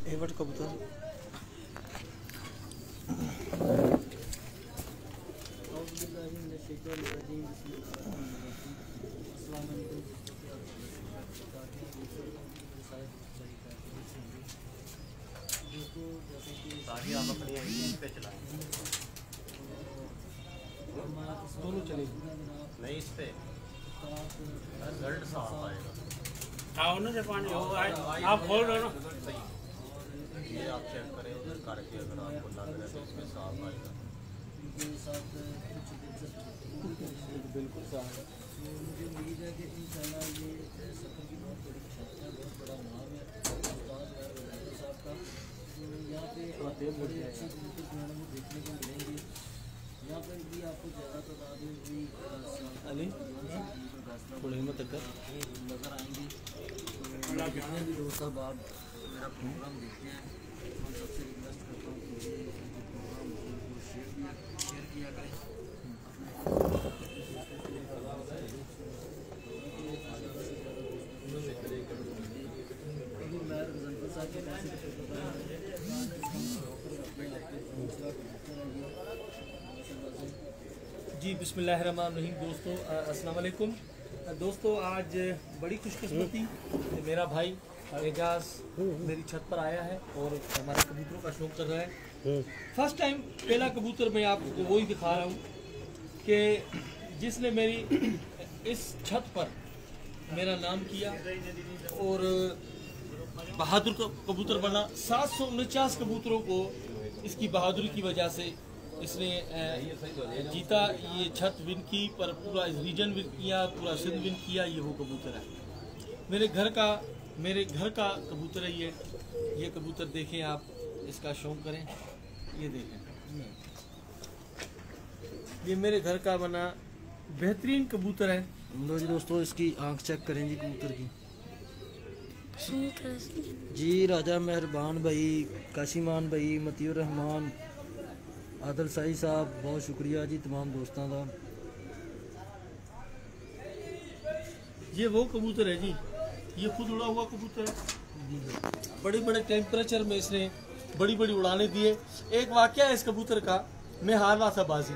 एवट कबूतर दोनों चलेगी नहीं इस पे रिजल्ट साफ आएगा। आओ ना जापान आप खोल रहे हो ना, ये आप चेक करें उधर करके, अगर आपको लग रहा है तो इसमें साफ आएगा। बिल्कुल साफ है। मुझे उम्मीद है कि इंशाल्लाह ये सफ़र की बहुत बड़ी क्षमता है, बहुत बड़ा नाम है उस्ताद साहब का। यहाँ पे बड़े अच्छे कबूतर जो है ना वो देखने को मिलेंगे। यहाँ पर भी आपको ज़्यादा तादाद में भी थोड़ी हिम्मत कर नज़र आएंगी। तो जितने भी दोस्त साहब आप मेरा प्रोग्राम देखते हैं, मैं सबसे रिक्वेस्ट करता हूँ कि ये प्रोग्राम को शेयर किया करें। अभी मैं गजनफर साहब के पास जी बिस्मिल्लाहिर्रहमानिर्रहीम। दोस्तों अस्सलाम वालेकुम। दोस्तों आज बड़ी खुशकिस्मती मेरा भाई एजाज मेरी छत पर आया है और हमारे कबूतरों का शौक कर रहा है। फर्स्ट टाइम पहला कबूतर मैं आपको वही दिखा रहा हूँ कि जिसने मेरी इस छत पर मेरा नाम किया और बहादुर कबूतर बना। 749 कबूतरों को इसकी बहादुरी की वजह से इसने जीता। ये छत विन की, पर पूरा रीजन विन किया, पूरा सिंध विन किया। ये वो कबूतर है मेरे घर का कबूतर है ये कबूतर देखें आप, इसका शौक करें। ये देखें, ये मेरे घर का बना बेहतरीन कबूतर है। लो जी दोस्तों, इसकी आंख चेक करें जी कबूतर की। जी राजा मेहरबान भाई, काशिमान भाई, मतीउर रहमान, आदिल साई साहब, बहुत शुक्रिया जी तमाम दोस्तों का। ये वो कबूतर है जी, ये खुद उड़ा हुआ कबूतर है। बड़े बड़े टेम्परेचर में इसने बड़ी बड़ी उड़ाने दिए। एक वाकया है इस कबूतर का, मैं हार रहा था बाजी,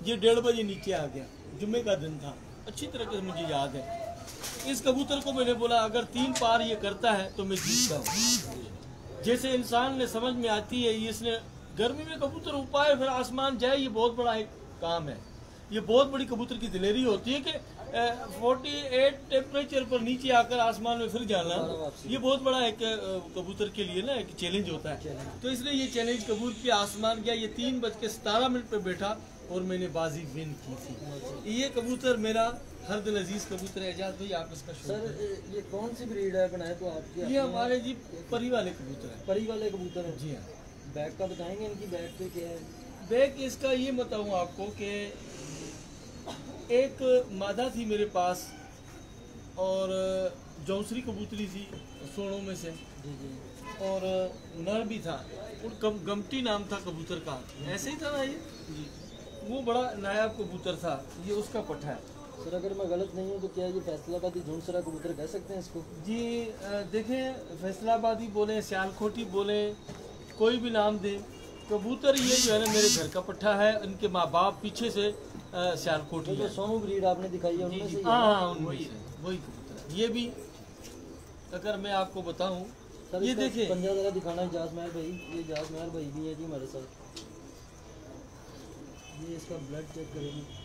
ये 1:30 बजे नीचे आ गया, जुम्मे का दिन था, अच्छी तरह से मुझे याद है। इस कबूतर को मैंने बोला अगर 3 पार ये करता है तो मैं जीतता हूँ। जैसे इंसान ने समझ में आती है, ये इसने गर्मी में कबूतर उपाए फिर आसमान जाए, ये बहुत बड़ा एक काम है। ये बहुत बड़ी कबूतर की दिलेरी होती है कि 48 टेम्परेचर पर नीचे आकर आसमान में फिर जाना, ये बहुत बड़ा एक कबूतर के लिए ना एक चैलेंज होता है। तो इसलिए ये चैलेंज कबूल किया, आसमान गया, ये 3:17 पे बैठा और मैंने बाजी विन की थी। ये कबूतर मेरा हर दिल अजीज कबूतर है। एजाज भाई आप इसका सर ये कौन सी ब्रीड है बनाए तो आपकी? ये हमारे जी परी वाले कबूतर है। परी वाले कबूतर है जी हाँ। बैग का बताएंगे, इनकी बैग पे क्या है? बैग इसका ये बताऊँ आपको कि एक मादा थी मेरे पास और जौसरी कबूतरी थी सोनों में से, जी और नर भी था और गमटी नाम था कबूतर का, ऐसे ही था ना ये जी। वो बड़ा नायाब कबूतर था, ये उसका पट्ठा है। सर अगर मैं गलत नहीं हूँ तो क्या ये फैसलाबादी झुंडसरा कबूतर कह सकते हैं इसको? जी देखें, फैसलाबादी बोले, सियालकोटी बोले, कोई भी नाम दे, कबूतर ये जो है ना मेरे घर का पट्ठा है। इनके माँ बाप पीछे से सियालकोटी जो सोनू ब्रीड आपने दिखाई है उनमें से? हाँ वही कबूतर है। ये भी अगर मैं आपको बताऊं, ये देखिए पंजा जरा दिखाना इजाज महर भाई। ये इजाज महर भाई भी है जी हमारे साथ। ये इसका ब्लड चेक करेंगे।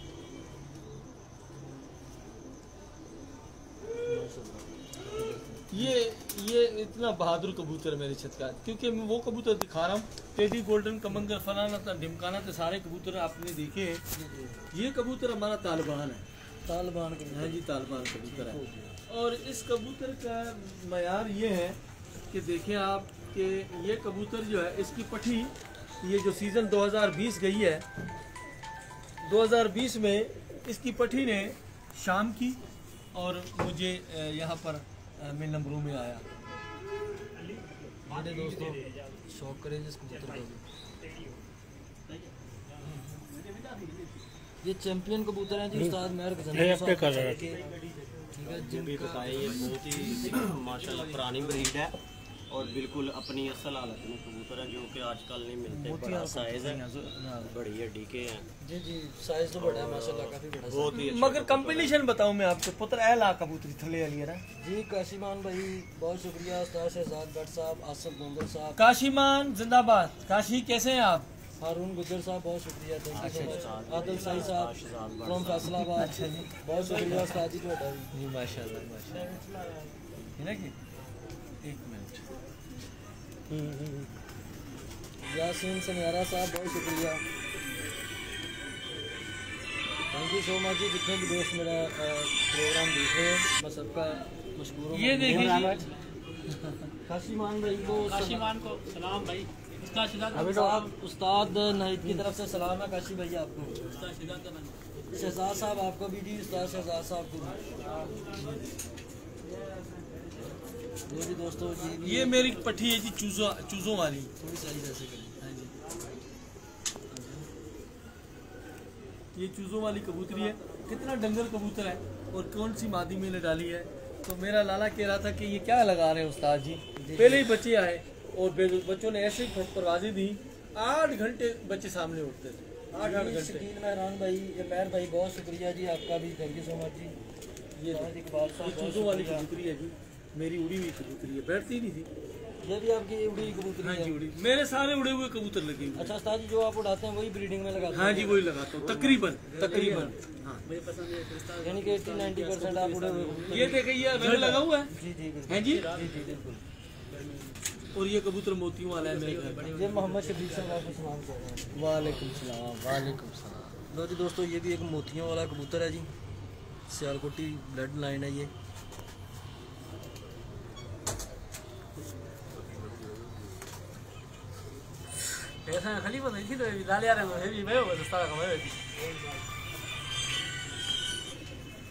ये इतना बहादुर कबूतर है मेरे छत का, क्योंकि मैं वो कबूतर दिखा रहा हूँ, टेडी गोल्डन, कमंगर, फलाना था, ढिमकाना थे, सारे कबूतर आपने देखे हैं। ये कबूतर हमारा तालिबान है। तालिबान हाँ जी, तालिबान कबूतर है। और इस कबूतर का मयार ये है कि देखें आप कि ये कबूतर जो है इसकी पठी, ये जो सीज़न 2020 गई है, 2020 में इसकी पठी ने शाम की और मुझे यहाँ पर मैं नंबरों में आया। मेरे दोस्तों शौक करें जिस कबूतर का भी। ये चैंपियन कबूतर हैं जी उस्ताद महर कर रहे हैं। ठीक है, भी बताएं, ये बहुत ही माशाल्लाह पुरानी ब्रीड है और बिल्कुल अपनी असल हालत में कबूतर हैं जो कि आजकल नहीं मिलते। बड़ा साइज है, बड़ी हड्डी के हैं जी जी, साइज तो बड़ा है माशाल्लाह, काफी बड़ा बहुत ही अच्छा। मगर कॉम्बिनेशन बताऊं मैं आपको, पुत्र एला कबूतरी थले वाली है ना जी। काशीमान भाई बहुत शुक्रिया, उस्ताद शहजाद भट्ट साहब, आसिफ गोंदल साहब, काशीमान जिंदाबाद। काशी कैसे हैं आप? हारून गुजर साहब बहुत शुक्रिया, thank you so much. Adil Sai साहब फ्रॉम फैसलाबाद, बहुत शुक्रिया उस्ताद जी ਤੁਹਾਡਾ भी। जी माशाल्लाह माशाल्लाह, है ना कि एक मिनट। यासीन सनियारा साहब बहुत शुक्रिया, थैंक यू सो मच जी। जितने भी दोस्त मेरा प्रोग्राम देख रहे हैं मैं सबका मशकूर हूँ। ये देखिए काशीमान भाई को काशीमान को सलाम भाई। उसका शिदा उस्ताद नाहिद की तरफ से सलाम है काशी भाई आपको। शहजाद साहब आपको भी जी, उस्ताद शहजाद साहब को भी जी। दोस्तों ये मेरी पट्टी है जी, चूजों वाली। थोड़ी सारी जैसे करें। हाँ जी, ये चूजों वाली कबूतरी है। कितना डंगर कबूतर है और कौन सी मादी मैंने डाली है। तो मेरा लाला कह रहा था कि ये क्या लगा रहे हैं उस्ताद जी। पहले ही बच्चे आए और बच्चों ने ऐसे ही परवाजें दी, 8 घंटे बच्चे सामने उठते थे, 8 घंटे। शकील मेहरान भाई, मेहर भाई बहुत शुक्रिया जी आपका भी, थैंक यू सो मच जी। ये इकबाल साहब चूजों वाली कबूतरी है जी, मेरी उड़ी हुई कबूतरी है, बैठती नहीं थी। ये भी आपकी उड़ी कबूतरी हाँ है? जी उड़ी, मेरे सारे उड़े हुए कबूतर लगे हुए। अच्छा उस्ताद जी, जो आप उड़ाते हैं वही ब्रीडिंग में लगाते हैं? हाँ जी वही लगाता हूँ तकरीबन हाँ। यानी कि 80-90% आप उड़े हुए कबूतर। ये देखिए ये मैंने लगा हुआ है। जी जी बिल्कुल। है जी। जी जी बिल्कुल। और ये कबूतर मोतियों वाला है मेरे घर। ये मोहम्मद शबीर साहब आपको सलाम कर रहे हैं। वालेकुम सलाम। वालेकुम सलाम। लो जी दोस्तों, ये भी एक मोतियों वाला कबूतर है जी, सियालकोटी ब्लड लाइन है ये।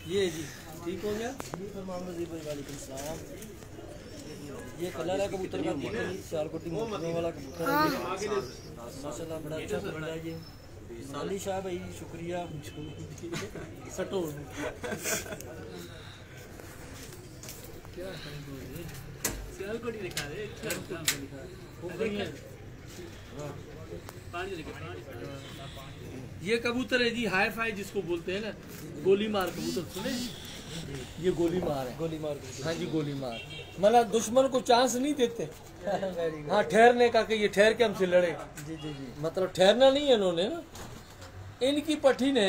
ये जी ठीक हो गया। वालेकुम सलाम। ये कलर है कबूतर का, देखो जी, सियालकोटी मोतियों वाला कबूतर है माशाल्लाह, बड़ा अच्छा कलर है ये। साली शाह भाई शुक्रिया। सटो सियालकोटी दिखा रहे ये कबूतर है जी हाई फाई जिसको बोलते हैं ना, गोली मार कबूतर सुने? ये गोली मार है। गोली मार कबूतर। हाँ जी गोली मार, मतलब दुश्मन को चांस नहीं देते। Very good. हाँ ठहरने का कि ये ठहर के हमसे लड़े, जी जी जी। मतलब ठहरना नहीं है इन्होंने ना। इनकी पट्टी ने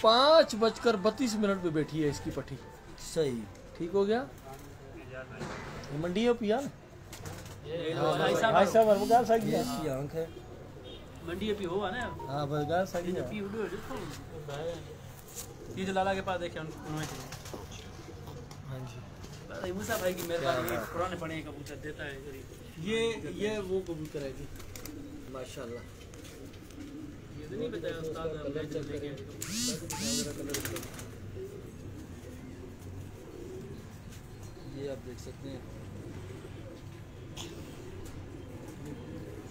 5:32 पे बैठी है इसकी पट्टी। सही ठीक हो गया। ये मंडी है पिया भाई साहब बरगार सागी ये इसकी आंख है। मंडी अभी हुआ ना हाँ बरगार सागी पी उड़ो ये जो लाला के पास देखे उन्होंने हाँ जी। मूसा भाई की मेहरबानी, पुराने पड़े कबूतर देता है गरीब। ये वो कबूतर है जी माशाल्लाह। ये तो नहीं बताया उस्ताद कलर चेक करें। ये आप देख सकते हैं।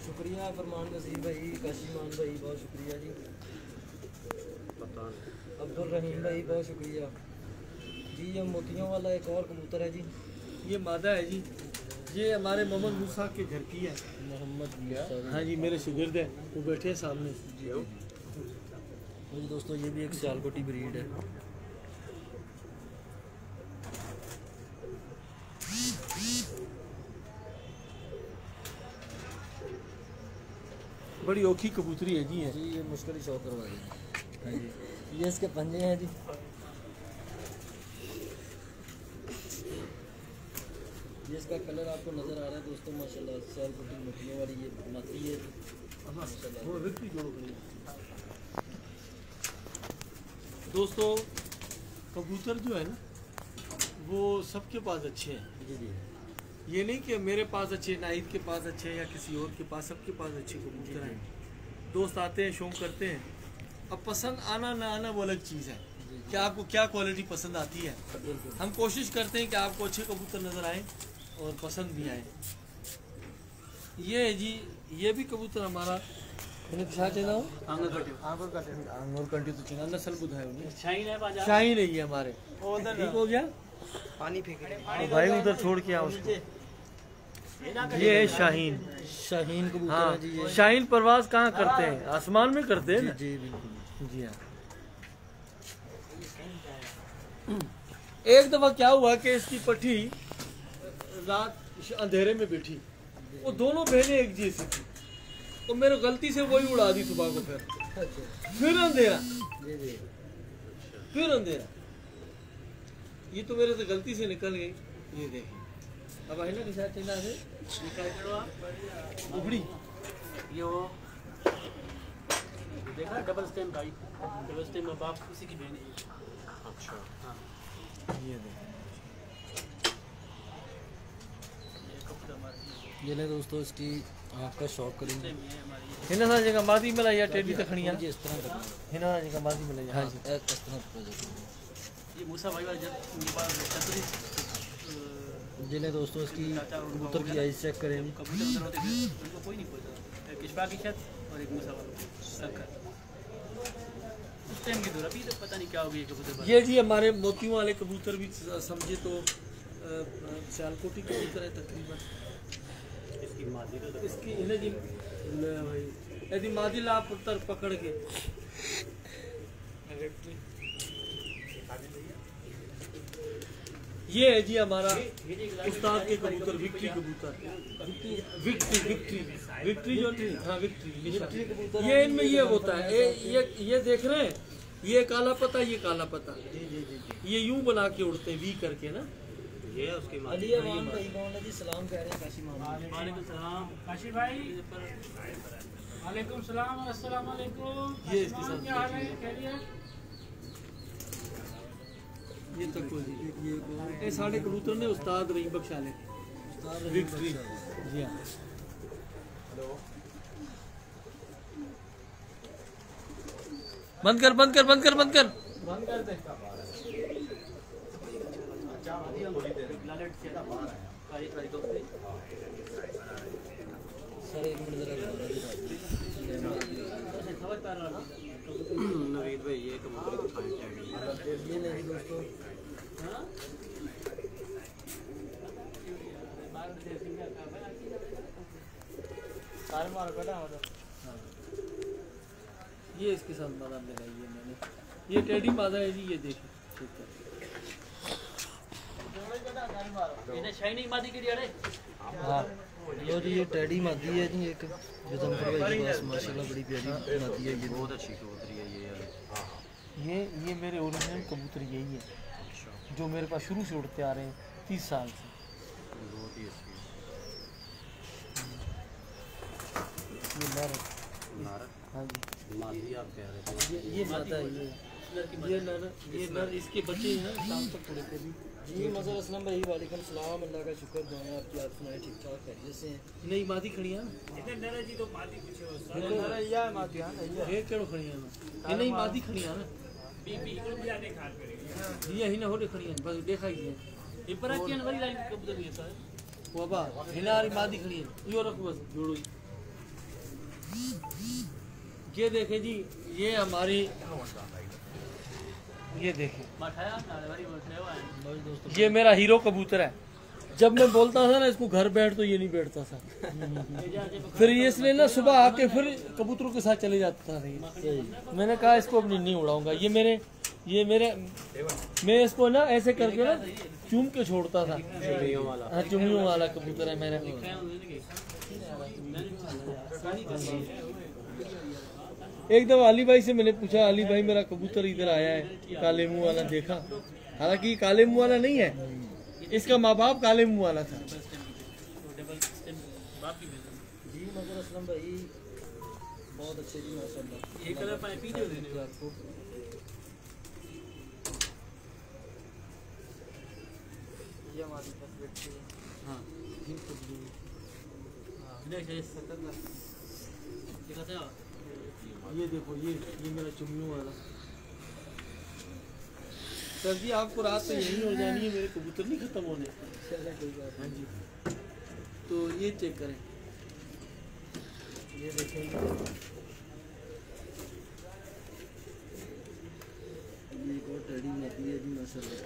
शुक्रिया फरमान नसीर भाई, काशीमान भाई बहुत शुक्रिया जी। अब्दुल रहीम भाई बहुत शुक्रिया जी। ये मोतियों वाला एक और कबूतर है जी, ये मादा है जी, ये हमारे मोहम्मद मूसा के घर की है। मोहम्मद मूसा। हाँ जी मेरे शुगिर्द है, वो बैठे हैं सामने। जी दोस्तों, ये भी एक सियालकोटी ब्रीड है। बड़ी औखी कबूतरी है जी है। जी ये मुश्किल ही शौक करवा देंगे। हाँ जी, ये इसके पंजे हैं जी। ये इसका कलर आपको नज़र आ रहा है दोस्तों माशाल्लाह, सियालकोटी मोतियों वाली ये माती है माशाल्लाह। वो विक्री जोड़ गई। दोस्तों कबूतर जो है ना वो सबके पास अच्छे हैं। जी जी। ये नहीं कि मेरे पास अच्छे, नाहिद के पास अच्छे या किसी और के पास, सबके पास अच्छे कबूतर हैं। दोस्त आते हैं, शौक करते हैं। अब पसंद आना ना आना वो अलग चीज़ है कि आपको क्या क्वालिटी पसंद आती है। हम कोशिश करते हैं कि आपको अच्छे कबूतर नज़र आए और पसंद भी आए। ये है जी, ये भी कबूतर हमारा आंगूर कंटी तो चिंगा नस्ल बुधाए उन्हें शाहीन है बाजार शाही नहीं है हमारे। ठीक हो गया। पानी फेंक तो भाई उधर छोड़ के आओ उसको। ये है शाहीन। शाहीन कबूतर हाँ है जी ये। शाहीन परवाज कहाँ करते हैं? आसमान में करते हैं ना? जी बिल्कुल। जी हाँ। एक दफा क्या हुआ कि इसकी पट्टी रात अंधेरे में बैठी, वो दोनों बहनें एक जैसी थी, तो मेरे गलती से वही उड़ा दी सुबह को। फिर अंधेरा, फिर अंधेरा। ये तो मेरे से गलती से निकल गई। ये देखिए अब है ना के साथ चला से उबड़ी। ये वो देखा डबल स्टेम भाई, डबल स्टेम में बाप उसी की बहन है। अच्छा हाँ ये देखिए ये ले दोस्तों इसकी आँख का शौक करेंगे। हिना सा जगह मादी मिला या टेडी तखणिया जी इस तरह करना है। हिना सा जगह मादी मिला। हाँ जी इस तरह प्रोजेक्ट। ये मूसा भाई वाला जब उनके पास चतुरी ये ले दोस्तों इसकी कबूतर की आइज चेक करें। कबूतर उधर होते थे उनको कोई नहीं पूछता। एक किशबा की छत और एक मूसा वाला सक्कर। उस टाइम की दूर, अभी तो पता नहीं क्या हो गया कबूतर। ये जी हमारे मोतियों वाले कबूतर भी समझे तो सियालकोटी कबूतर है तकरीबन। इसकी मादी तो इसकी इन्हें जी ले भाई यदि मादी ला पुत्र पकड़ के ये है जी हमारा उस्ताद के कबूतर, विक्ट्री कबूतर। विक्ट्री विक्ट्री विक्ट्री जो हाँ विक्ट्री ये इनमें ये होता है। ये देख रहे हैं, ये काला पता, ये काला पता, ये यूं बना के उड़ते हैं वी करके ना। ये है उसकी मादी। अली अमान भाई मोहम्मद जी सलाम कह रहे हैं काशी मोहम्मद। वालेकुम सलाम काशी भाई। वालेकुम सलाम और अस्सलाम वालेकुम। ये इसके साथ क्या हाल है? खैरियत? ये तक ये साढ़े कबूतर ने उस्ताद रही बख्शाले विक्ट्री। जी हाँ बंद कर बंद कर बंद कर बंद कर बंद कर दे। सर एक मिनट जरा नवीद भाई ये कबूतर दिखाएं टेडी। ये नहीं दोस्तों ये इसके साथ मादा लगाई है मैंने। ये टेडी मादा है जी। ये देखिए शाइनिंग मादी की अड़े। हाँ लो जी ये टेडी मादी है जी एक जजमपुर भाई के पास माशाल्लाह बड़ी प्यारी मादी है ये। बहुत अच्छी कबूतरी है ये। ये मेरे ओरिजिनल कबूतर यही है जो मेरे पास शुरू से उड़ते आ रहे हैं 30 साल से। बहुत ही अच्छी ये नर है। नारक हाँ जी मादी आप कह रहे थे। ये मादा है। ये नर इसके बच्चे हैं शाम तक थोड़े थे भी। जी मज़हर असलम भाई वालेकुम सलाम। अल्लाह का शुक्र दुआएं आपकी, आप सुनाए ठीक ठाक खैरियत से हैं? नहीं मादी खड़ी है ना। इतने नरे जी तो मादी पूछे हो ये केड़ो खड़ी है ना। ये नहीं मादी खड़ी है ना। बीबी को भी आने खाल करेगी। ये ही ना होटे खड़ी है बस देखा ही है। ये पर के नवरी लाइन कबूतर भी है सर। वो बा हिनारी मादी खड़ी है। यो रखो बस जोड़ो। ये देखे जी ये हमारी ये देखे मठाया नवरी बैठे हुआ है। ये मेरा हीरो कबूतर है। जब मैं बोलता था ना इसको घर बैठ तो ये नहीं बैठता था। फिर ये इसलिए ना सुबह आके फिर कबूतरों के साथ चले जाता था। मैंने कहा इसको अब नहीं उड़ाऊंगा। ये मेरे मैं इसको ना ऐसे करके ना चूम के छोड़ता था। चुमियों वाला। हाँ चुमियों वाला कबूतर है मेरा। एक दफा अली भाई से मैंने पूछा, अली भाई मेरा कबूतर इधर आया है काले मुंह वाला देखा। हालांकि ये काले मुंह वाला नहीं है, इसका माँ बाप काले मुंह वाला था। जी मज़हर असलम भाई बहुत अच्छे जी माशाल्लाह। ये कलर पाए पीछे देने आपको ये हमारी पास बैठी है। हां नहीं दिखाते हो। ये देखो ये मेरा चुमियों वाला। सर जी आपको रात में यही हो जानी है, मेरे कबूतर नहीं खत्म होने। हाँ जी तो ये चेक करें। ये देखेंगे ये एक और टेडी मादी है जी माशाल्लाह।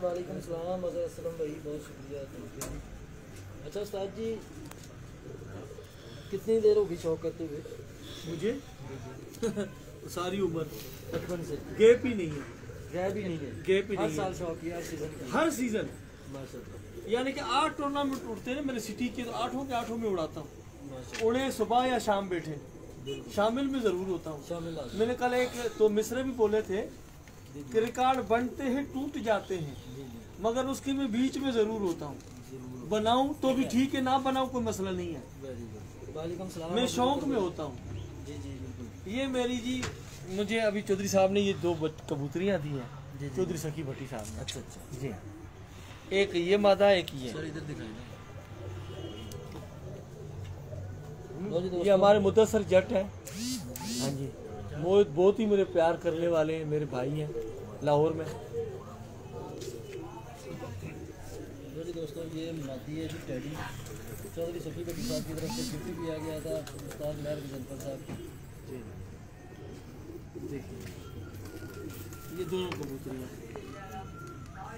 वालेकुम सलाम अज़हर असलम भाई, बहुत शुक्रिया। अच्छा उस्ताद जी, कितनी देर होगी शौक करते हुए? मुझे सारी उम्र बचपन से गैप ही नहीं है, गैप ही नहीं है, गैप ही हर नहीं साल है। शौक किया, हर सीजन की हर सीजन माशाल्लाह यानी कि 8 टूर्नामेंट उड़ते हैं मेरे सिटी के, तो 8 के 8 में उड़ाता हूँ। माशाल्लाह। उड़े सुबह या शाम बैठे, शामिल में ज़रूर होता हूँ। शामिल आ मैंने कल एक तो मिसरे भी बोले थे कि रिकॉर्ड बनते हैं टूट जाते हैं, मगर उसके मैं बीच में ज़रूर होता हूँ। बनाऊँ तो भी ठीक है, ना बनाऊँ कोई मसला नहीं है, वेरी गुड। वालेकुम सलाम। मैं शौक में होता हूँ। जी जी बिल्कुल। ये मेरी जी, मुझे अभी चौधरी साहब ने ये 2 कबूतरियाँ दी हैं, जी, जी। चौधरी सखी भट्टी साहब ने। अच्छा अच्छा जी हाँ, एक ये मादा, एक ये। सर इधर दिखाइए। लो जी ये दोस्तों, हमारे मुदस्सर जट है। हाँ जी, वो बहुत ही मेरे प्यार करने वाले हैं, मेरे भाई हैं लाहौर में। लो जी दोस्तों, ये मादी है जी टेडी, चौधरी सफी भट्टी साहब की तरफ से गिफ्ट भी आ गया था उस्ताद मेहर गजनफर साहब की। देखिए ये दोनों कबूतरियाँ,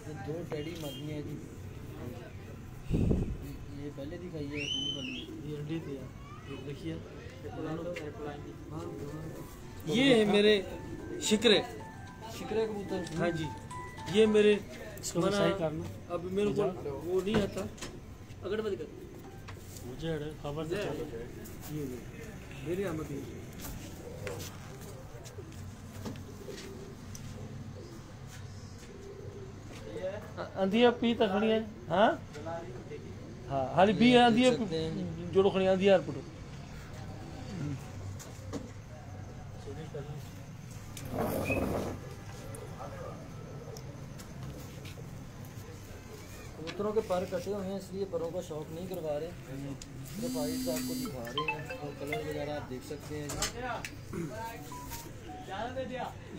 ये 2 टेडी मादी हैं जी। ये पहले दिखाई है दूर वाली। ये अंडे थे यार, ये देखिए। ये है मेरे शिकरे। शिकरे कबूतर। हाँ जी, ये मेरे मना अब मेरे को वो नहीं आता। अगर बंद कर मुझे खबर दे, ये मेरी आमद है। अंधिया पी तखनी है। हाँ हाँ, हाली बी अंधिया जोड़ो खनी अंधिया पुटो। कबूतरों के पर कटे हुए हैं, इसलिए परों का शौक नहीं करवा रहे, सिर्फ आइज आपको दिखा रहे हैं और कलर वगैरह आप देख सकते हैं जी।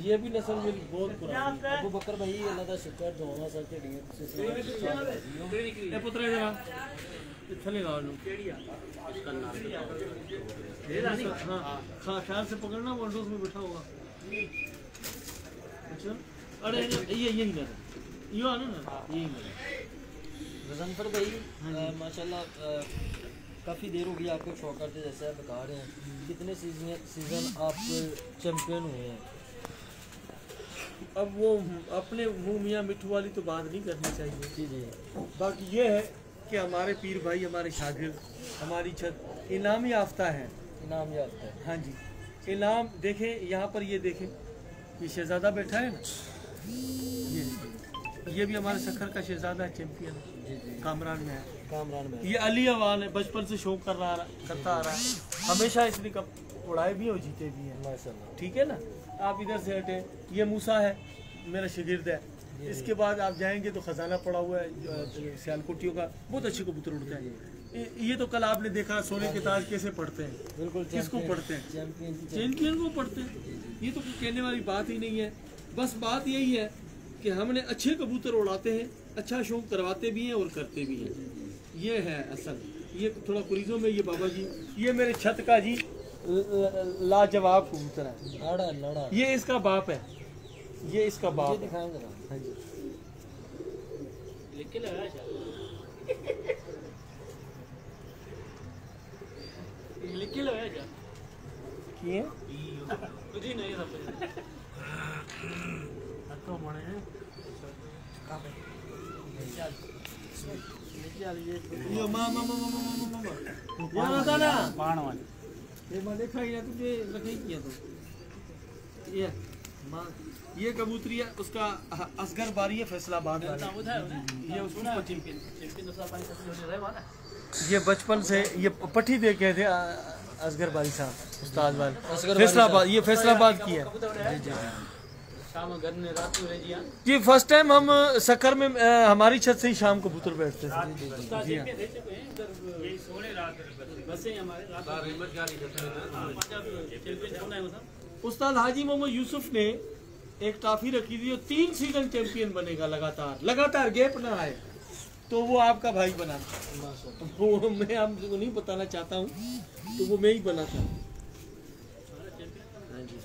ये भी नस्ल मेरी बहुत पुरानी है। अबू बकर भाई अल्लाह का शुक्र दुआवां सब ढेड़ियां से ए पुत्र जरा थले गाओ नु। हाँ हाँ, ख्याल से पकड़ना, विंडोज में बैठा होगा। अच्छा, अरे ये यही ना, ये आना ना, यही ना। गजनफर भाई माशाल्लाह काफ़ी देर हो गई आपको शौक करते, जैसे आप बता रहे हैं। कितने सीज़न आप चैम्पियन हुए हैं? अब वो अपने मुंह मियाँ मिठू वाली तो बात नहीं करनी चाहिए। जी जी बाकी ये है कि हमारे पीर भाई, हमारे शागिर्द, हमारी छत इनाम याफ्ता है। इनाम याफ्ता है। हाँ जी, इनाम देखें यहाँ पर, ये देखें, ये शहजादा बैठा है ना, ये भी हमारे सखर का शहजादा है, चैंपियन जी जी कामरान में है। कामरान में। ये अली अवान है, बचपन से शौक करता आ रहा है, हमेशा इसने कप उड़ाए भी और जीते भी हैं। माशाल्लाह। ठीक है ना। आप इधर से हटे, ये मूसा है, मेरा शागिर्द है। इसके बाद आप जाएंगे तो खजाना पड़ा हुआ है सियालकोटियों का, बहुत अच्छे कबूतर उड़ते हैं। ये तो कल आपने देखा सोने के ताज कैसे पढ़ते हैं, बिल्कुल। किसको पढ़ते हैं? चैम्पियन की चैंपियन को पढ़ते हैं। ये तो कोई कहने वाली बात ही नहीं है। बस बात यही है कि हमने अच्छे कबूतर उड़ाते हैं, अच्छा शौक करवाते भी हैं और करते भी हैं। ये है असल। ये थोड़ा कुरीजों में, ये बाबा जी, ये मेरे छत का जी लाजवाब कबूतर है। लड़ा लड़ा ये इसका बाप है, ये इसका बाप है। दिखाएं जरा। हाँ जी, लिख के लगाया शायद, लिख के लगाया क्या किए कुछ ही नहीं सब ये मामा यार आता ना पाणवान ये मैं देखा ही ना, तुझे रखे ही किया तो ये माँ, ये कबूतरी है उसका असगर बारी है, फैसलाबाद वाला। ये उसको चैंपियन चैंपियन दूसरा पानी सबसे होने रहा है। ये बचपन से ये पट्टी दे के थे असगर बारी साहब, उस्ताद वाले असगर बारी फैसलाबाद, ये फैसलाबाद की है। शाम घर में रात में रह जिया जी फर्स्ट टाइम हम सकर में हमारी छत से ही शाम कबूतर बैठते थे। जी हां यही सोने रात बस से हमारे रात चैंपियन कौन है मतलब उस्ताद हाजी मोहम्मद यूसुफ ने एक ट्रॉफी रखी थी, 3 सीजन चैंपियन बनेगा लगातार गैप ना आए, तो वो आपका भाई बना था। वो मैं आपको नहीं बताना चाहता हूँ, तो वो मैं ही बना था। हाँ जी,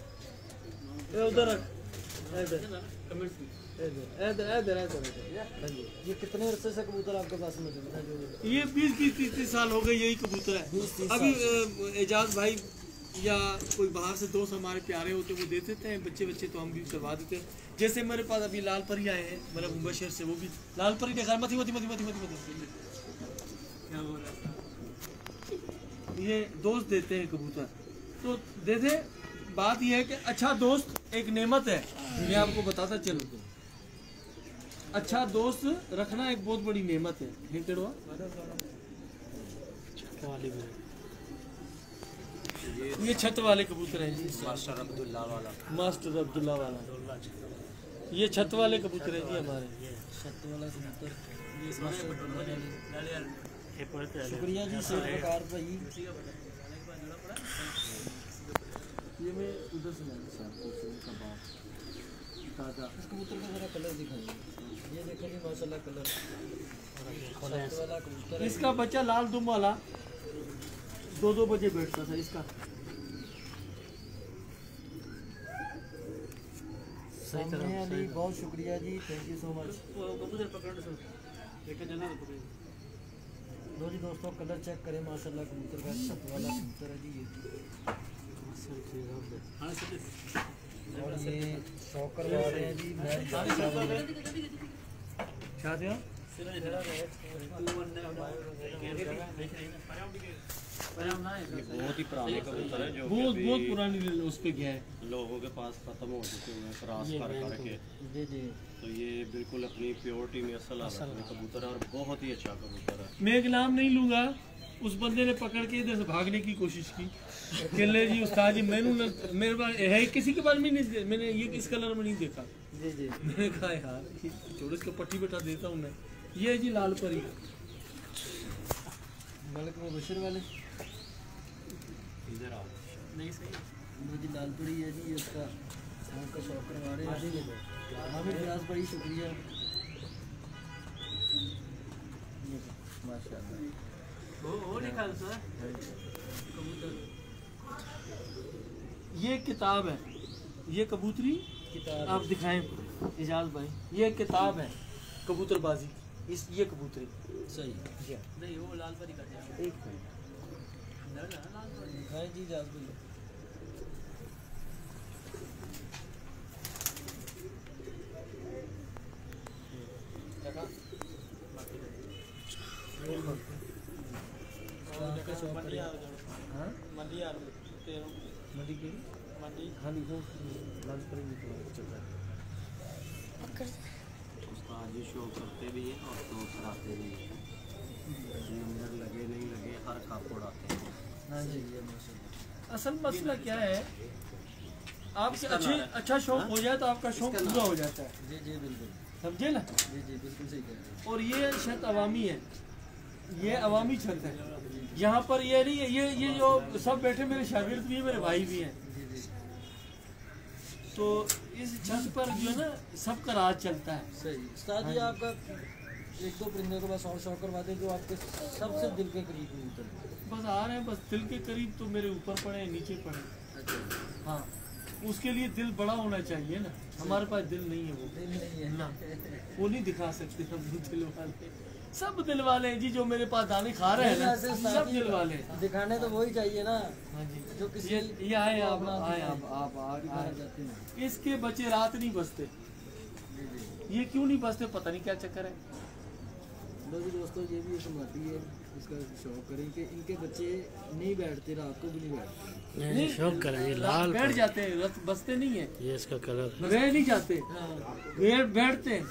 उधर हाँ जी। ये कितने अरसे से कबूतर आपके पास मौजूद है? जो ये 20-30 साल हो गए यही कबूतर है। 20-30 अभी एजाज भाई या कोई बाहर से दोस्त हमारे प्यारे होते वो दे देते हैं बच्चे तो हम भी करवा देते हैं। जैसे मेरे पास अभी लाल परी आए हैं, मतलब मुंबई से, वो भी लाल परी देखा मती क्या हो रहा है। ये दोस्त देते हैं कबूतर तो दे दे। बात यह है कि अच्छा दोस्त एक नेमत है, मैं आपको बताता चलूँ। अच्छा दोस्त रखना एक बहुत बड़ी नेमत है। ये छत वाले कबूतर हैं जी, मास्टर अब्दुल्ला वाला। मास्टर अब्दुल्ला वाला। ये छत वाले कबूतर हैं जी हमारे। छत वाला कबूतर, शुक्रिया जी शेर वकार भाई। ये मैं उधर से लाया ताज़ा। इस कबूतर का जरा कलर दिखाइए। ये देखें जी माशाल्लाह कलर। छत वाला कबूतर है। इसका बच्चा लाल दुम वाला 2-2 बजे बैठता था इसका। सामने अली, बहुत शुक्रिया जी, थैंक यू सो मच। कबूतर पकड़ सो लेके जाना तो पकड़। लो जी दोस्तों कलर चेक करें माशाल्लाह कबूतर का। छत वाला कबूतर है जी ये। हाँ सर और ये शौकर वाले हैं जी। मैं बहुत ही पुराने कबूतर है जो बहुत पुरानी उस पे गया है। लोगों के पास खत्म हो चुके हुए हैं क्रॉस कर करके। जी जी। तो ये बिल्कुल अपनी प्योरिटी में असल कबूतर है और बहुत ही अच्छा कबूतर है। मैं एक नाम नहीं लूंगा, उस बंदे ने पकड़ के इधर से भागने की कोशिश की। किले जी उस्ताद जी मेरे पास है, किसी के पास भी नहीं, मैंने ये किस कलर में नहीं देखा। जी जी। मैंने कहा यार छोड़ इसको पट्टी बैठा देता हूँ मैं। ये जी लाल परी मलिक मुबशिर वाले। इधर आओ। नहीं सही वो जी लाल पड़ी है जी, ये उसका शाम का शौक करवा रहे हैं। हामिद व्यास भाई शुक्रिया। माशाल्लाह वो निकाल सर कबूतर। ये किताब है, ये कबूतरी किताब आप दिखाएं एजाज भाई। ये किताब है कबूतरबाजी, इस ये कबूतरी सही नहीं वो लाल परी का दिया। एक मिनट लाल परी दिखाएं जी जाज भाई। का शौक करें। हाँ मंडी की हाँ लिखो लाल परी चल रहा है। उस्ताद जी शो करते भी हैं और शो कराते भी हैं। नंबर लगे नहीं लगे हर खाप उड़ाते हैं। हाँ जी ये माशाल्लाह। असल मसला क्या है, आपके अच्छा शौक हो जाए तो आपका शौक पूरा हो जाता है। जी जी बिल्कुल। समझे ना। जी जी बिल्कुल सही कह रहे हैं। और ये छत अवामी है, ये अवामी छत है। यहाँ पर ये नहीं है, ये जो सब बैठे मेरे शागिर्द भी हैं, मेरे भाई भी हैं। जी जी तो इस छत पर जो है ना सबका राज चलता है। सही। उस्ताद जी आपका एक दो परिंदों के पास और शौक करवाते जो आपके सबसे दिल के करीब कबूतर हैं। बस आ रहे हैं, बस दिल के करीब तो मेरे ऊपर पड़े नीचे पड़े। अच्छा हाँ उसके लिए दिल बड़ा होना चाहिए ना, हमारे पास दिल नहीं है। वो दिल नहीं है ना, वो नहीं दिखा सकते हम दिल वाले। सब दिल वाले हैं जी, जो मेरे पास दाने खा रहे हैं ना ऐसे उस्ताद सब जी दिल वाले हैं। दिखाने तो वही चाहिए ना हाँ जी जो किसी ये आए को आप अपना आए दिखाए। आप दिखाना आए। चाहते हैं। इसके बच्चे रात नहीं बसते। जी जी। ये क्यों नहीं बसते पता नहीं क्या चक्कर है। लो जी दोस्तों ये भी एक बात है, इसका शौक करें कि इनके बच्चे नहीं बैठते, रात को भी नहीं बैठते। नहीं शौक करें, लाल बैठ जाते हैं, बसते नहीं है। ये इसका कलर रह नहीं जाते, बैठते हैं।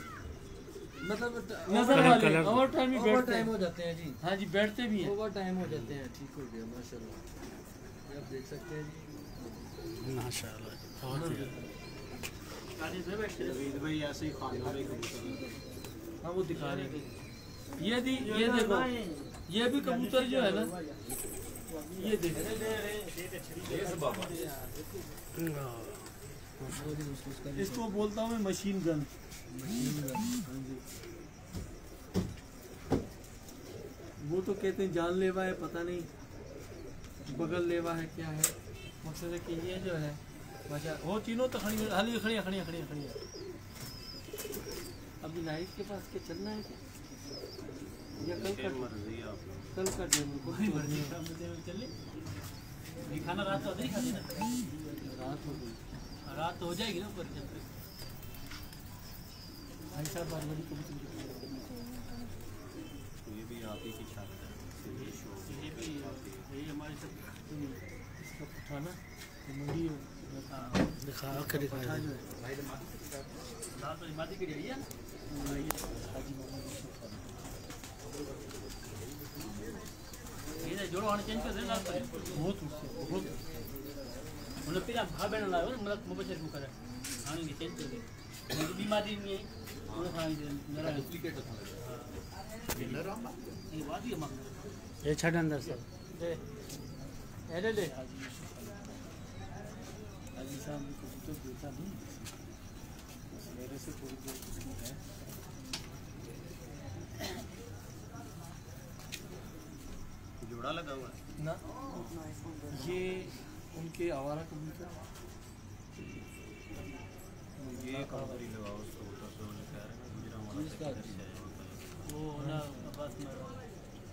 मतलब नजर वाले ओवर टाइम ही ओवर बैठते टाइम हैं। हो जाते हैं जी। हाँ जी बैठते भी हैं। ओवर टाइम हो जाते हैं। ठीक हो गया माशाल्लाह। ये आप देख सकते हैं जी। नवीद भाई ऐसे ही खानों में कबूतर। हाँ वो दिखा रहे हैं। ये देखो ये भी कबूतर जो है ना, ये देखो इसको बोलता हूँ मैं मशीन गन। वो तो कहते हैं जानलेवा है, पता नहीं बगल लेवा है क्या है। मकसद है कि ये जो है वो चीनों तो खड़ी खड़ी खड़ी खड़ी खड़ी खड़ी है। अभी नाइट के पास के चलना है क्या, या कल का मर्जी है आप लोग। कल का टाइम को वही मर्जी काम में चल ले। ये खाना रात तो नहीं खाते ना, रात हो गई। रात तो हो जाएगी ना ऊपर जब तक। भाई साहब बारबरी कबूतर ये भी आप ही की छत है, ये शौक है। ये भी यही हमारे सब इसका उठाना तो मंडी दिखा कर दिखा जो है रात तो मादी की रही है हाजी मोहम्मद ये जोड़ो आने चेंज कर देना रात पर बहुत बहुत उन्हें फिर आप भा बैठ लाओ मतलब मुबशर को करे आने की चेंज कर दे मुझे बीमारी नहीं है उन्हें खाने दे मेरा डुप्लीकेट था ये बात ही हम ये छड़ अंदर सर दे ऐसे ले हाजी साहब ने कबूतर बेचा नहीं, मेरे से थोड़ी देर उसकी है। जोड़ा लगा हुआ है ना ये उनके आवारा कबूतर ये कबूतरी लगाओ उसको तो कह रहे हैं गुजरा वाला से किधर ही जाएगा। वो ना बस में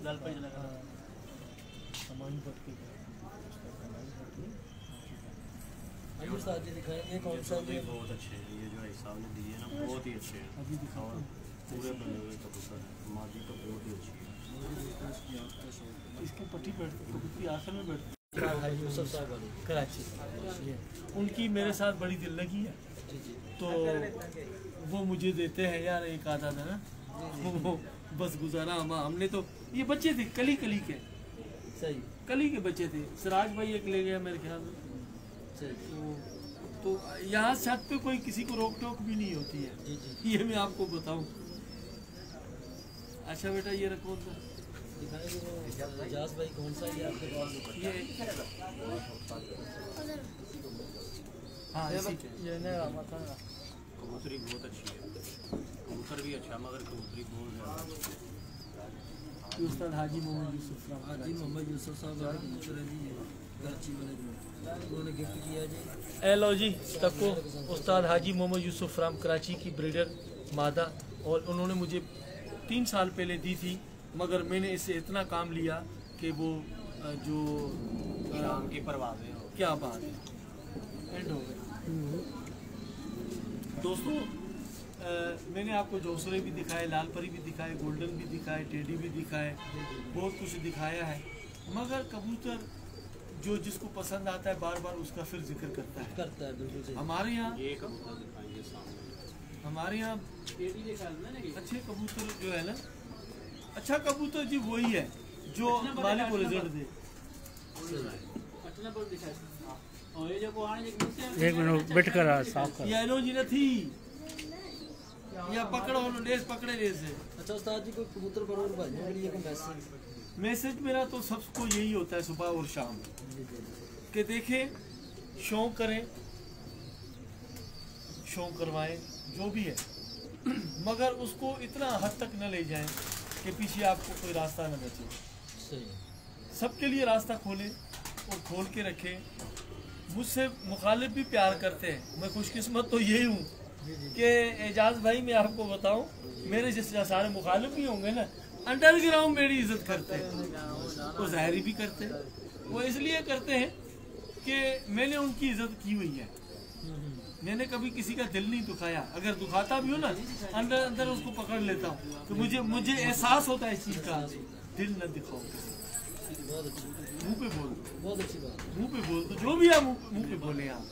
लाल पे लगा सामान पट के उसका सामान पट के आइए उस्ताद जी दिखाएंगे कौन सा ये बहुत अच्छे हैं, ये जो हिसाब ने दिए ना बहुत ही अच्छे हैं। अभी दिखाओ और पूरे बने हुए कबूतर हैं, मादी तो बहुत ही अच्छी है। इसके पट्टी बैठते कबूतरी आसन में बैठते हाजी यूसुफ साहब वाली कराची ये उनकी मेरे साथ बड़ी दिल लगी है, जी जी तो वो मुझे देते हैं यार एक आधा था ना वो बस गुजारा हमने तो ये बच्चे थे कली कली के सही कली के बच्चे थे। सिराज भाई एक ले गया मेरे ख्याल में। सही तो यहाँ छत पे कोई किसी को रोक टोक भी नहीं होती है, जी जी ये मैं आपको बताऊं। अच्छा बेटा ये रखो तो दिखाएंगे वो एजाज भाई कौन सा ये आपके पास ये हाँ इसी के ये ना माता कबूतरी बहुत अच्छी है, कबूतर भी अच्छा मगर कबूतरी बहुत ज़्यादा ये उस्ताद हाजी मोहम्मद यूसुफ राम हाजी मोहम्मद यूसुफ साहब वाले कबूतर है जी ये कराची मैनेजमेंट उन्होंने गिफ्ट किया जी। ए लो जी तको उस्ताद हाजी मोहम्मद यूसुफ राम कराची की ब्रीडर मादा, और उन्होंने मुझे 3 साल पहले दी थी, मगर मैंने इससे इतना काम लिया कि वो जो शाम की परवाज़ें हो। क्या बात है एंड हो गया। दोस्तों मैंने आपको जोसरे भी दिखाए, लाल परी भी दिखाए, गोल्डन भी दिखाए, टेडी भी दिखाए, बहुत कुछ दिखाया है, मगर कबूतर जो जिसको पसंद आता है बार बार उसका फिर जिक्र करता है। बिल्कुल सही। हमारे यहाँ ये कबूतर दिखाएंगे सामने, हमारे यहाँ पेटी देखा ना कि अच्छे कबूतर जो है ना, अच्छा कबूतर जी वही है जो मालिक को रिजल्ट दे। पटना पर दिखा और ये जो को आने एक मिनट बैठ कर साफ कर ये लो जी न थी या पकड़ो लेस पकड़े लेस है। अच्छा उस्ताद जी कोई कबूतर परोर भाइयों के लिए कोई मैसेज? मैसेज मेरा तो सबको यही होता है सुबह और शाम जी जी कि देखें, शौक करें, शौक करवाएं जो भी है, मगर उसको इतना हद तक न ले जाएं कि पीछे आपको कोई रास्ता न बचे। सही सबके लिए रास्ता खोलें और खोल के रखें। मुझसे मुखालिफ भी प्यार करते हैं, मैं खुशकिस्मत तो यही हूँ कि एजाज भाई मैं आपको बताऊं, मेरे जैसे सारे मुखालिफ भी होंगे ना, अंडरग्राउंड मेरी इज्जत करते हैं, वो जाहिरी भी करते हैं। वो इसलिए करते हैं कि मैंने उनकी इज्जत की हुई है, मैंने कभी किसी का दिल नहीं दुखाया, अगर दुखाता भी हो ना अंदर अंदर उसको पकड़ लेता हूँ कि मुझे एहसास होता है इस चीज़ का, दिल न दिखाओ, बहुत अच्छी मुंह पे बोल दो, बहुत अच्छी बात है। मुंह पे बोल दो, जो भी आप मुंह पे बोले आप,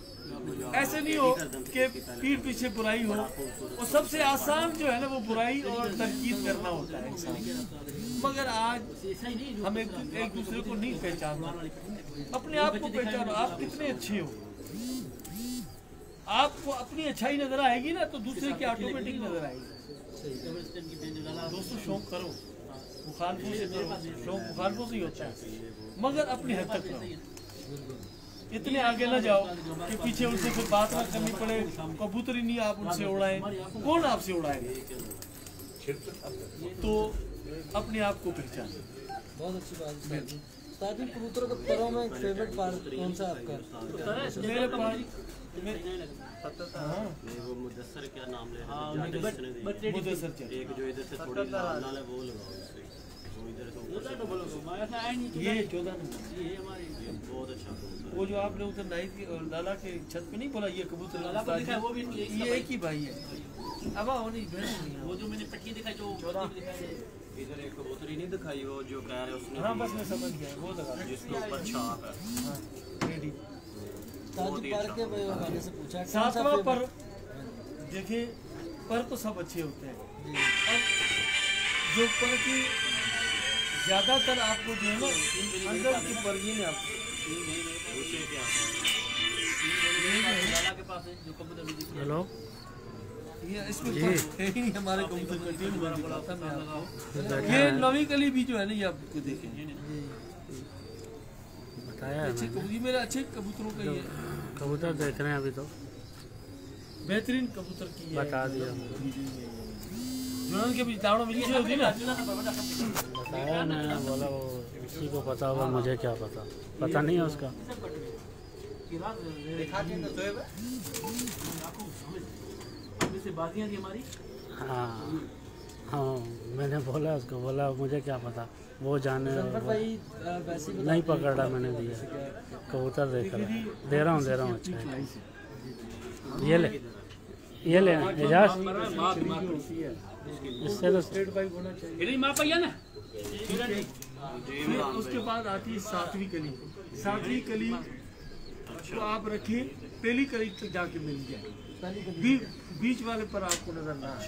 ऐसे नहीं हो कि पीठ पीछे बुराई हो। और सबसे आसान जो है ना वो बुराई और तनकीद करना होता है इंसान, मगर आज हम एक दूसरे को नहीं पहचानते, अपने आप को पहचानो, आप कितने अच्छे हो। आपको अपनी अच्छाई नजर आएगी ना तो दूसरे की ऑटोमेटिक नजर आएगी। दोस्तों शौक करो, मुखालफों से करो, शौक मुखालफों से ही होता है, मगर अपनी हद तक रहो, इतने आगे ना जाओ कि पीछे उनसे फिर बात ना करनी पड़े, कबूतर ही नहीं आप उनसे उड़ाएं, कौन आपसे उड़ाएगा। तो अपने आप को पहचाने। बहुत अच्छी बात है उस्ताद जी। उस्ताद जी कबूतरों के परों में फेवरेट पार्ट कौन सा आपका? मेरे पास नहीं वो मुदस्सर क्या नाम ले हाँ, रहे हैं, बट- जाट ने बट- दिया। मुदस्सर एक जो इधर से थोड़ी लाल लाल है वो लगाओ इससे, वो इधर से ऊपर से बोलो तो मैं ऐसा है नहीं ये 14 नंबर ये हमारी ये बहुत अच्छा कबूतर है। वो जो आपने उधर नाइट की और लाला के छत पे नहीं बोला ये कबूतर लाला को दिखा है, वो भी एक ये एक ही भाई है। अब आओ नहीं बहन नहीं वो जो मैंने पट्टी दिखाई जो दिखाई इधर एक कबूतर ही नहीं दिखाई वो जो कह रहे उसने हाँ दी बस है, मैं समझ गया वो लगा जिसके ऊपर छाप है। हाँ रेडी उस्ताद जी पर के हवाले से पूछा कौन सा सातवां पर favorite? देखिए पर तो सब अच्छे होते हैं अब जो पर की ज्यादातर आपको जो है ना अंदर की पर ये नहीं आपको उसे क्या लाला के पास है जो कबूतर भी दिखा हेलो ये इसमें पर है ही नहीं हमारे कबूतर का टीम बना बड़ा था मैं आपको ये नवी कली भी जो है ना ये आपको देखें बताया है अच्छे मैंने। कबूतर ये मेरे अच्छे कबूतरों का ये कबूतर देख रहे हैं अभी तो बेहतरीन कबूतर की है बता दिया जुनन के बीच दावड़ा मिली होती ना बताया मैंने बोला वो किसी को पता होगा मुझे क्या पता नहीं है उसका। जैसे बाजियां थी हमारी हाँ हाँ मैंने बोला उसको बोला मुझे क्या पता वो जाने जफर भाई वैसे ही नहीं पकड़ा मैंने दिया कबूतर दे रहा हूँ अच्छा है ये ले एजाज इससे तो स्टेट बाइक होना चाहिए इधर मां पाया ना फिर उसके बाद आती है सातवीं कली। सातवीं कली तो आप रखिए पहली कली तक जाके मिल जाए बीच वाले पर आपको नजर ना आए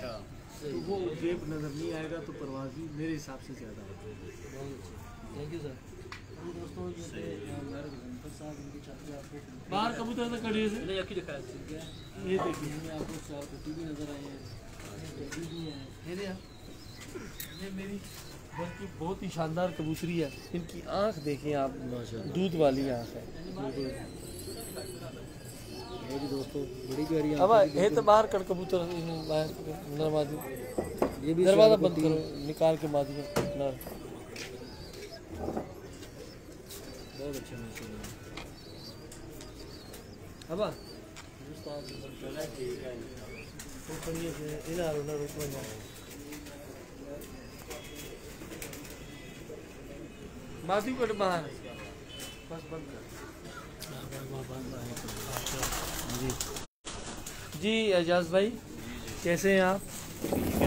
तो वो गेप नजर नहीं आएगा तो परवाज भी मेरे हिसाब से ज्यादा होगा। Thank you sir. दोस्तों ये थे हमारे गजनफर साहब, इनकी छात्री आपको बाहर कबूतर से कड़े से मैंने यकी दिखाया ये देखिए में आपको चार कुटी भी नजर आई है, टेडी भी है। ये मेरी बल्कि बहुत ही शानदार कबूतरी है। इनकी आंख देखें आप, दूध वाली आंख है। ये भी दोस्तों बड़ी प्यारी अब है तो बाहर कर कबूतर नरमादी ये भी दरवाजा बंद करो निकाल के मादी नर बहुत अच्छे माशाल्लाह। अब तो करिए से इना रोना रुक ना मादी को बाहर बस बंद कर जी एजाज भाई कैसे हैं आप?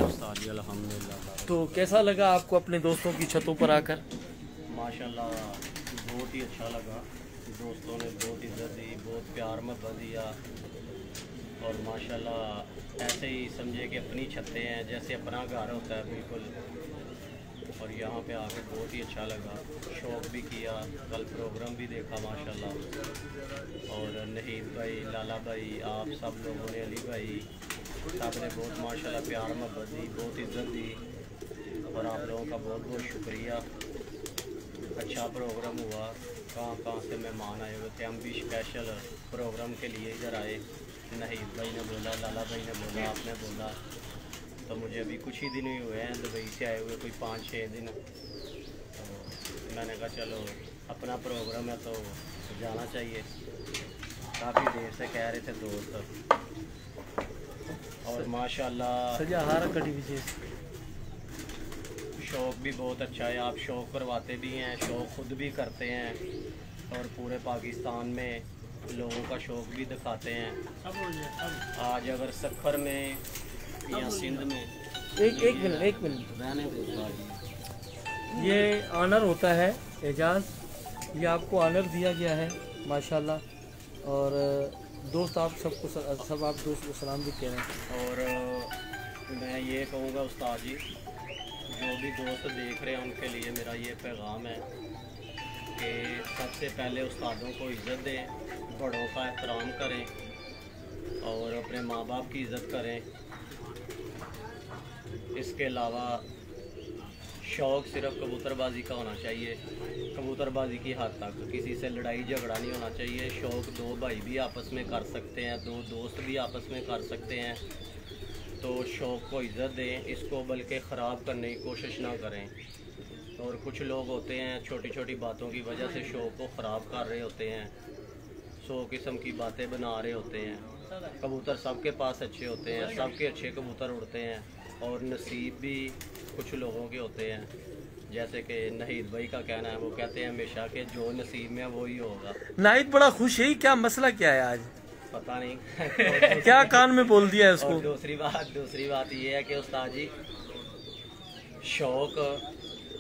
उस्ताद जी अल्हम्दुलिल्लाह। तो कैसा लगा आपको अपने दोस्तों की छतों पर आकर? माशाल्लाह बहुत ही अच्छा लगा, दोस्तों ने बहुत इज्जत दी, बहुत प्यार मोहब्बत दिया और माशाल्लाह ऐसे ही समझे कि अपनी छतें हैं, जैसे अपना घर होता है बिल्कुल। और यहाँ पे आके बहुत ही अच्छा लगा, शौक़ भी किया, कल प्रोग्राम भी देखा माशाल्लाह। और नहीद भाई, लाला भाई, आप सब लोगों ने, अली भाई, सब ने बहुत माशाल्लाह प्यार मोहब्बत दी, बहुत इज्जत दी और आप लोगों का बहुत बहुत शुक्रिया। अच्छा प्रोग्राम हुआ, कहाँ से मेहमान आए हुए थे, हम भी स्पेशल प्रोग्राम के लिए इधर आए। नहीद भाई ने बोला, लाला भाई ने बोला, आपने बोला, तो मुझे अभी कुछ ही दिन ही हुए हैं दुबई से आए हुए, कोई 5-6 दिन। तो मैंने कहा चलो अपना प्रोग्राम है तो जाना चाहिए, काफ़ी देर से कह रहे थे दोस्त। और माशाल्लाह सजा हारा कटी विशेष शौक़ भी बहुत अच्छा है, आप शौक़ करवाते भी हैं, शौक़ खुद भी करते हैं और पूरे पाकिस्तान में लोगों का शौक़ भी दिखाते हैं। आज अगर सफ़र में या सिंध में एक मिनट रहने देता ये ऑनर होता है एजाज, ये आपको ऑनर दिया गया है माशाल्लाह। और दोस्त आप सबको सब आप दोस्त को सलाम भी कह रहे हैं। और मैं ये कहूँगा उस्ताद जी, जो भी दोस्त देख रहे हैं उनके लिए मेरा ये पैगाम है कि सबसे पहले उस्तादों को इज़्ज़त दें, बड़ों का एहतराम करें और अपने माँ बाप की इज़्ज़त करें। इसके अलावा शौक़ सिर्फ कबूतरबाजी का होना चाहिए, कबूतरबाजी की हद तक, किसी से लड़ाई झगड़ा नहीं होना चाहिए। शौक़ दो भाई भी आपस में कर सकते हैं, दो दोस्त भी आपस में कर सकते हैं। तो शौक़ को इज़्ज़त दें, इसको बल्कि ख़राब करने की कोशिश ना करें। और कुछ लोग होते हैं छोटी छोटी बातों की वजह से शौक को ख़राब कर रहे होते हैं, 100 किस्म की बातें बना रहे होते हैं। कबूतर सबके पास अच्छे होते हैं, सबके अच्छे कबूतर उड़ते हैं, और नसीब भी कुछ लोगों के होते हैं। जैसे कि नाहिद भाई का कहना है, वो कहते हैं हमेशा कि जो नसीब में वही होगा। नाहिद बड़ा खुश है, क्या मसला क्या है आज? पता नहीं क्या कान में बोल दिया है उसको? और दूसरी बात ये है कि उस्ताद जी, शौक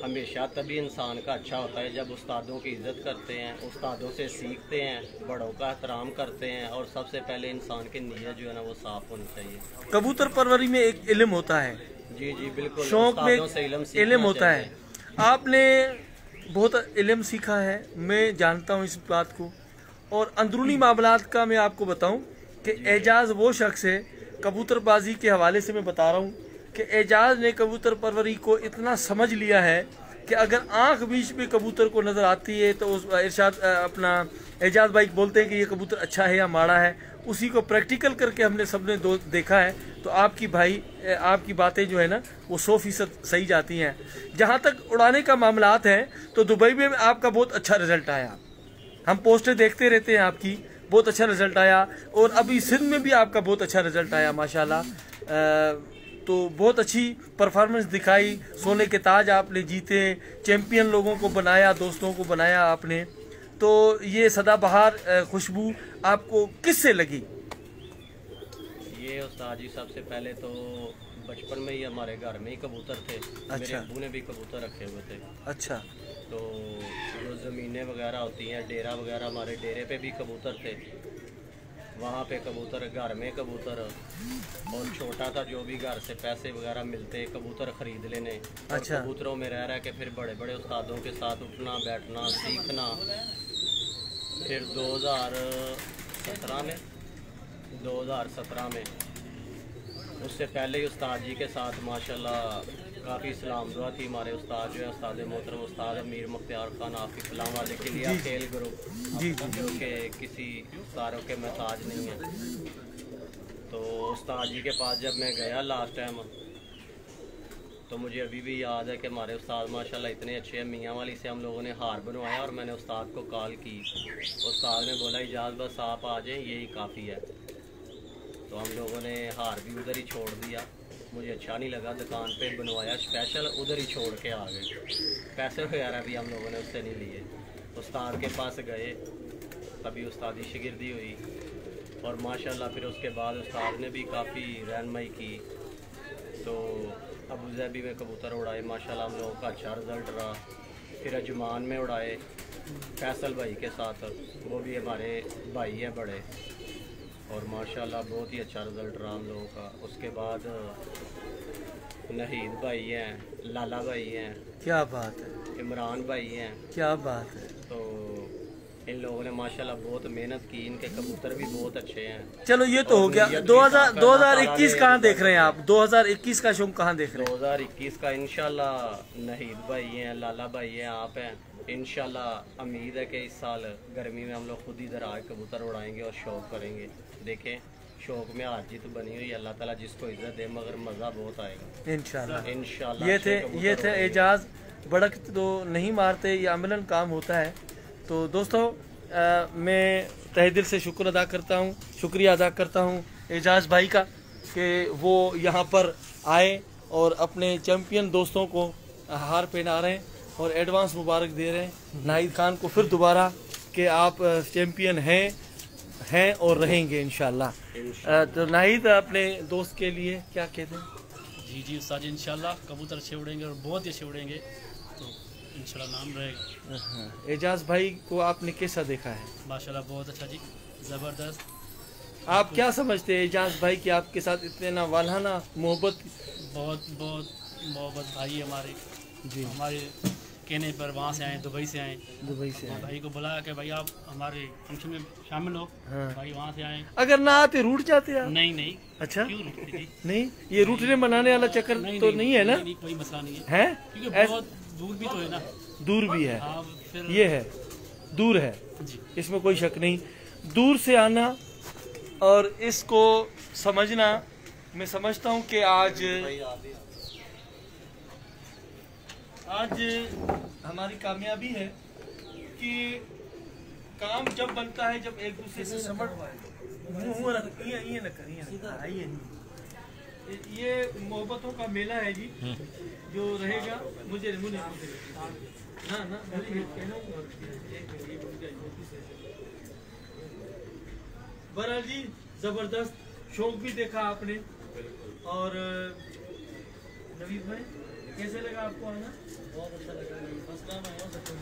हमेशा तभी इंसान का अच्छा होता है जब उस्तादों की इज्जत करते हैं, उस्तादों से सीखते हैं, बड़ों का एहतराम करते हैं, और सबसे पहले इंसान की नीयत जो है ना वो साफ होनी चाहिए। कबूतर परवरी में एक इल्म होता है। जी जी बिल्कुल, शौक में उस्तादों से इल्म होता है। आपने बहुत इल्म सीखा है, मैं जानता हूँ इस बात को। और अंदरूनी मामलात का मैं आपको बताऊं कि एजाज वो शख्स है, कबूतरबाजी के हवाले से मैं बता रहा हूँ कि एजाज ने कबूतर परवरी को इतना समझ लिया है कि अगर आंख बीच में कबूतर को नज़र आती है तो उस इरशाद अपना एजाज भाई बोलते हैं कि ये कबूतर अच्छा है या माड़ा है। उसी को प्रैक्टिकल करके हमने सबने देखा है। तो आपकी बातें जो है ना वो 100% सही जाती हैं। जहाँ तक उड़ाने का मामलात है तो दुबई में आपका बहुत अच्छा रिजल्ट आया, हम पोस्टें देखते रहते हैं आपकी, बहुत अच्छा रिजल्ट आया। और अभी सिंध में भी आपका बहुत अच्छा रिजल्ट आया माशाल्लाह। तो बहुत अच्छी परफॉर्मेंस दिखाई, सोने के ताज आपने जीते, चैंपियन लोगों को बनाया, दोस्तों को बनाया आपने। तो ये सदाबहार खुशबू आपको किससे लगी? ये उस्ताद जी सबसे पहले तो बचपन में ही हमारे घर में ही कबूतर थे। अच्छा। मेरे अब्बू ने भी कबूतर रखे हुए थे। अच्छा। तो जो ज़मीनें वगैरह होती हैं, डेरा वगैरह, हमारे डेरे पे भी कबूतर थे, वहाँ पे कबूतर, घर में कबूतर, और छोटा था जो भी घर से पैसे वगैरह मिलते कबूतर ख़रीद लेने। अच्छा। कबूतरों में रह के फिर बड़े बड़े उस्तादों के साथ उठना बैठना सीखना। फिर 2017 में उससे पहले ही उस्ताद जी के साथ माशाल्लाह काफ़ी सलाम दुआ थी। हमारे उस्ताद जो है उस्ताद मोहतरम उस्ताद अमीर मुख्तियार खान आपकी फलाम वाले के लिए खेल ग्रुप, जो कि किसी उस्तादों के महताज नहीं है। तो उस्ताद जी के पास जब मैं गया लास्ट टाइम, तो मुझे अभी भी याद है कि हमारे उस्ताद माशाल्लाह इतने अच्छे हैं। मियाँ वाली से हम लोगों ने हार बनवाया और मैंने उस्ताद को कॉल की, उस्ताद ने बोला इजाज़ बस आप आ जाएं, यही काफ़ी है। तो हम लोगों ने हार भी उधर ही छोड़ दिया, मुझे अच्छा नहीं लगा, दुकान पे बनवाया स्पेशल, उधर ही छोड़ के आ गए। पैसे वगैरह भी हम लोगों ने उससे नहीं लिए। उस्ताद के पास गए, तभी उस्तादी शिगिर्दी हुई, और माशाल्लाह फिर उसके बाद उस्ताद ने भी काफ़ी रहनुमाई की। तो अबू ज़ैबी में कबूतर उड़ाए, माशाल्लाह हम लोगों का अच्छा रिज़ल्ट रहा। फिर अजमान में उड़ाए फैसल भाई के साथ, वो भी हमारे भाई हैं बड़े, और माशाल्लाह बहुत ही अच्छा रिज़ल्ट रहा हम लोगों का। उसके बाद नाहिद भाई हैं, लाला भाई हैं, क्या बात है, इमरान भाई हैं, क्या बात है। तो इन लोगों ने माशाल्लाह बहुत मेहनत की, इनके कबूतर भी बहुत अच्छे हैं। चलो ये तो हो गया। 2021 कहाँ देख रहे हैं आप? 2021 का शौक कहाँ देख रहे हैं? 2021 का इंशाल्लाह नाहिद भाई हैं, लाला भाई हैं, आप हैं, इंशाल्लाह उम्मीद है कि इस साल गर्मी में हम लोग खुद इधर आके कबूतर उड़ाएंगे और शौक करेंगे। देखें शौक में हार जीत बनी हुई, अल्लाह ताला जिसको इज्जत दे, मगर मज़ा बहुत आएगा इंशाल्लाह। ये थे एजाज। बड़क तो नहीं मारते, ये अमलन काम होता है। तो दोस्तों मैं तहे दिल से शुक्रिया अदा करता हूँ एजाज भाई का कि वो यहाँ पर आए और अपने चैम्पियन दोस्तों को हार पहना रहे हैं और एडवांस मुबारक दे रहे हैं नाहिद खान को फिर दोबारा कि आप चैम्पियन हैं और रहेंगे इंशाल्लाह। तो नाहिद अपने दोस्त के लिए क्या कहते हैं? जी उस्ताद जी, इंशाल्लाह कबूतर अच्छे उड़ेंगे और बहुत ही अच्छे उड़ेंगे, तो इंशाल्लाह नाम रहेगा। एजाज भाई को आपने कैसा देखा है? माशाल्लाह बहुत अच्छा जी, ज़बरदस्त। आप क्या समझते हैं एजाज भाई कि आपके साथ इतने ना वालाना मोहब्बत? बहुत मोहब्बत भाई हमारे जी, हमारे कहने पर वहाँ से आए, दुबई से आए। दुबई से भाई को बुलाया कि भाई आप हमारे फंक्शन में शामिल हो। हाँ। भाई वहाँ से आए। अगर ना आते रूठ जाते आप? नहीं। अच्छा, क्यों रूठते जी? नहीं, ये रूठने मनाने वाला चक्कर नहीं है ना? नहीं, कोई मसला नहीं है, है क्योंकि बहुत दूर भी तो है ना। दूर भी है। हाँ, फिर ये है, दूर है जी, इसमें कोई शक नहीं। दूर से आना और इसको समझना, मैं समझता हूँ कि आज हमारी कामयाबी है कि काम जब बनता है जब एक दूसरे से समझ ये मोहब्बतों का मेला है जी, जो रहेगा। मुझे ना ना बहरहाल जी, जबरदस्त शौक भी देखा आपने। और नवीद भाई, कैसे लगा आपको आना? बहुत अच्छा लगा, फर्स्ट टाइम आया हूँ सकूँ।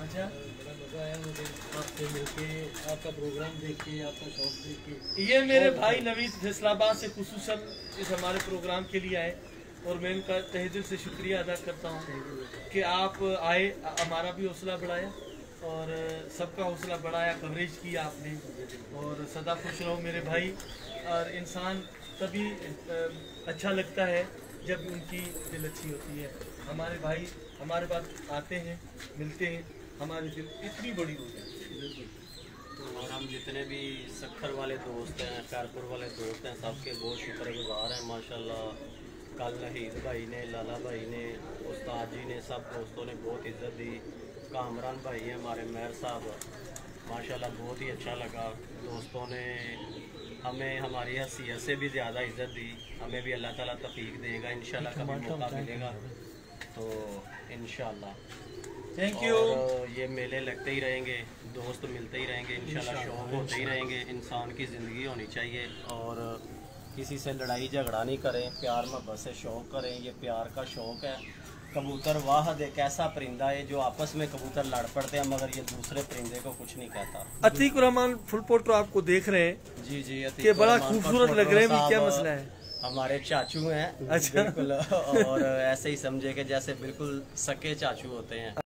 अच्छा, बड़ा मज़ा आया मुझे आपसे मिलके, आपका प्रोग्राम देख के, आपका शौक देख के। ये मेरे भाई नवीद फैसलाबाद से खुसूसन इस हमारे प्रोग्राम के लिए आए और मैं उनका तहे दिल से शुक्रिया अदा करता हूँ कि आप आए, हमारा भी हौसला बढ़ाया और सबका हौसला बढ़ाया, कवरेज किया आपने। और सदा खुश रहो मेरे भाई। और इंसान तभी अच्छा लगता है जब उनकी दिल अच्छी होती है। हमारे भाई हमारे पास आते हैं, मिलते हैं, हमारी दिल इतनी बड़ी हो जाती है। और हम जितने भी सक्खर वाले दोस्त हैं, कारपुर वाले दोस्त हैं, सबके बहुत शुक्रगुजार हैं माशाल्लाह। कल नहीद भाई ने, लाला भाई ने, उस्ताद जी ने, सब दोस्तों ने बहुत इज़्ज़त दी। कामरान भाई हैं हमारे मेयर साहब, माशाल्लाह बहुत ही अच्छा लगा। दोस्तों ने हमें हमारी हैसियत से भी ज़्यादा इज़्ज़त दी। हमें भी अल्लाह ताला तौफीक देगा, इंशाल्लाह कभी मौका मिलेगा तो इंशाल्लाह। Thank you. और ये मेले लगते ही रहेंगे, दोस्त मिलते ही रहेंगे इंशाल्लाह, शौक होते ही रहेंगे। इंसान की ज़िंदगी होनी चाहिए और किसी से लड़ाई झगड़ा नहीं करें, प्यार मोहब्बत से शौक करें। ये प्यार का शौक है। कबूतर वाहद एक ऐसा परिंदा है जो आपस में कबूतर लड़ पड़ते हैं मगर ये दूसरे परिंदे को कुछ नहीं कहता। अतीक रहमान फुल पोट्रो आपको देख रहे हैं जी जी, कि बड़ा खूबसूरत लग रहे हैं, क्या मसला है? हमारे चाचू हैं। अच्छा। बिल्कुल, और ऐसे ही समझे कि जैसे बिल्कुल सके चाचू होते हैं।